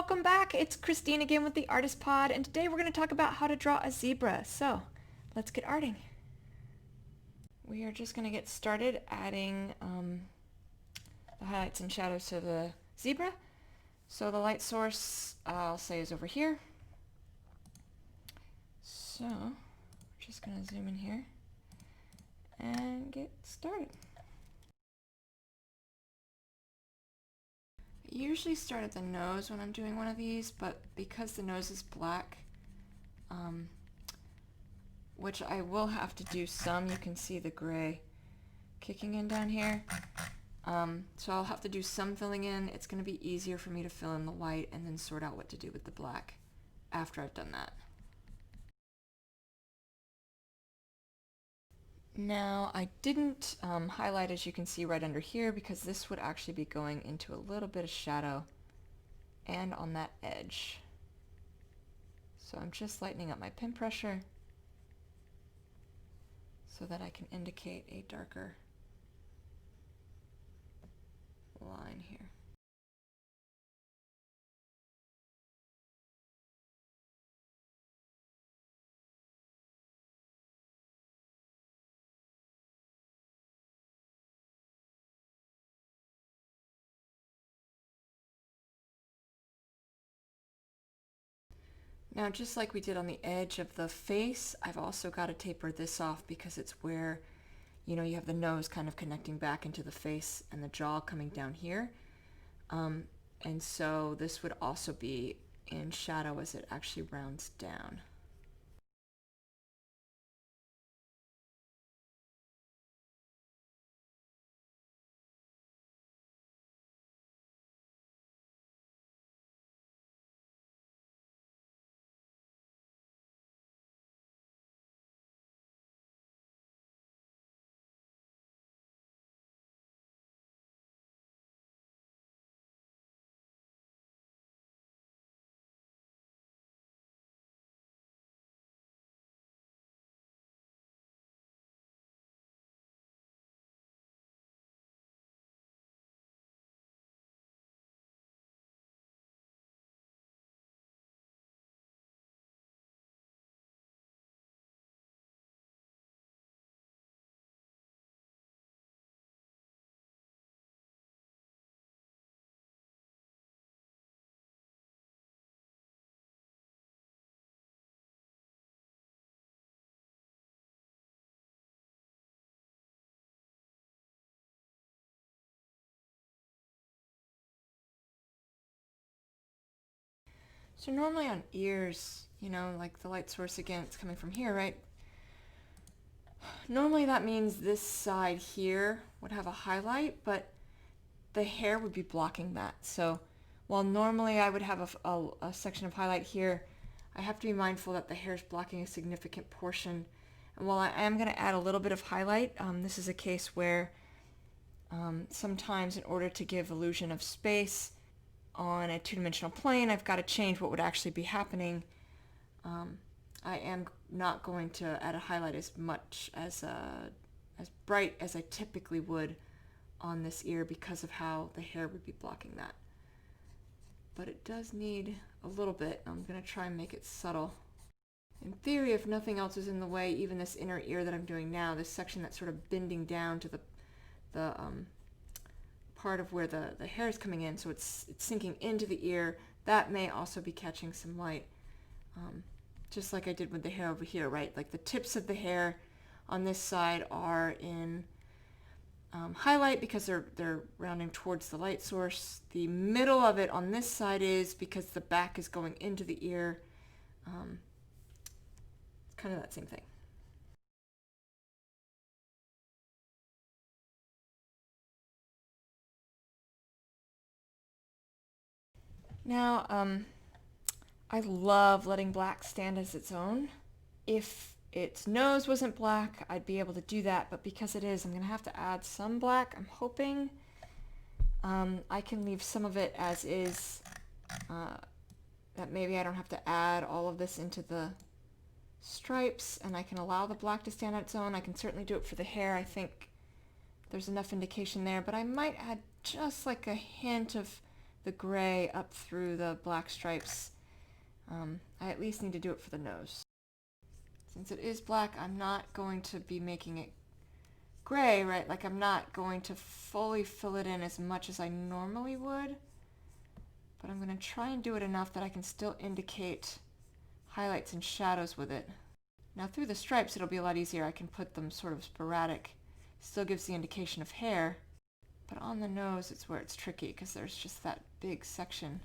welcome back. It's Christine again with the Artist Pod, and today we're going to talk about how to draw a zebra. So, let's get arting. We are just going to get started adding the highlights and shadows to the zebra. So the light source, I'll say, is over here. So, we're just going to zoom in here and get started. I usually start at the nose when I'm doing one of these, but because the nose is black, which I will have to do some, you can see the gray kicking in down here. So I'll have to do some filling in. It's going to be easier for me to fill in the white and then sort out what to do with the black after I've done that. Now, I didn't highlight, as you can see, right under here, because this would actually be going into a little bit of shadow and on that edge. So I'm just lightening up my pen pressure so that I can indicate a darker line here. Now, just like we did on the edge of the face, I've also got to taper this off because it's where, you have the nose kind of connecting back into the face and the jaw coming down here. And so this would also be in shadow as it actually rounds down. So normally on ears, like the light source, again, it's coming from here, right? Normally that means this side here would have a highlight, but the hair would be blocking that. So while normally I would have a section of highlight here, I have to be mindful that the hair is blocking a significant portion. And while I am going to add a little bit of highlight, this is a case where sometimes in order to give illusion of space on a two-dimensional plane, I've got to change what would actually be happening. I am not going to add a highlight as much as bright as I typically would on this ear because of how the hair would be blocking that. But it does need a little bit. I'm going to try and make it subtle. In theory, if nothing else is in the way, even this inner ear that I'm doing now, this section that's sort of bending down to the part of where the hair is coming in, so it's sinking into the ear, that may also be catching some light. Just like I did with the hair over here, right? Like the tips of the hair on this side are in highlight because they're rounding towards the light source. The middle of it on this side is because the back is going into the ear. It's kind of that same thing. Now, I love letting black stand as its own. If its nose wasn't black, I'd be able to do that, but because it is, I'm going to have to add some black. I'm hoping I can leave some of it as is, that maybe I don't have to add all of this into the stripes, and I can allow the black to stand on its own. I can certainly do it for the hair. I think there's enough indication there, but I might add just like a hint of the gray up through the black stripes. I at least need to do it for the nose. Since it is black, I'm not going to be making it gray, right? Like I'm not going to fully fill it in as much as I normally would, but I'm going to try and do it enough that I can still indicate highlights and shadows with it. Now through the stripes it'll be a lot easier. I can put them sort of sporadic. Still gives the indication of hair, but on the nose it's where it's tricky because there's just that big section.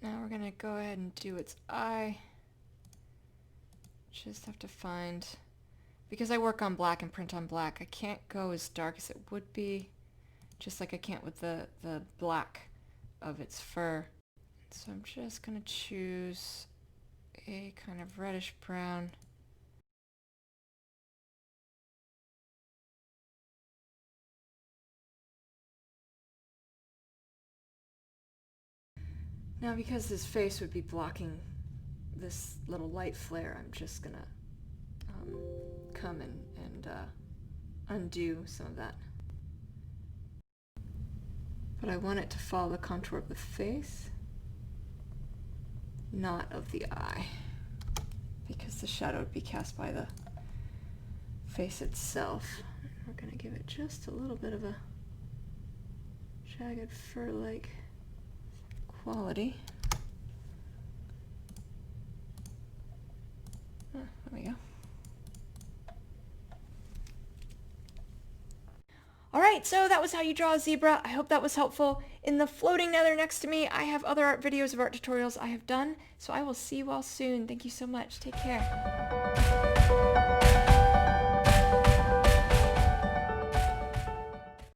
Now we're gonna go ahead and do its eye. Just have to find, because I work on black and print on black, I can't go as dark as it would be, just like I can't with the black of its fur. So I'm just gonna choose a kind of reddish brown. Now because his face would be blocking this little light flare, I'm just gonna come and undo some of that. But I want it to follow the contour of the face, not of the eye, because the shadow would be cast by the face itself. We're gonna give it just a little bit of a jagged fur-like quality. There we go. Alright, so that was how you draw a zebra. I hope that was helpful. In the floating nether next to me, I have other art videos of art tutorials I have done, so I will see you all soon. Thank you so much. Take care.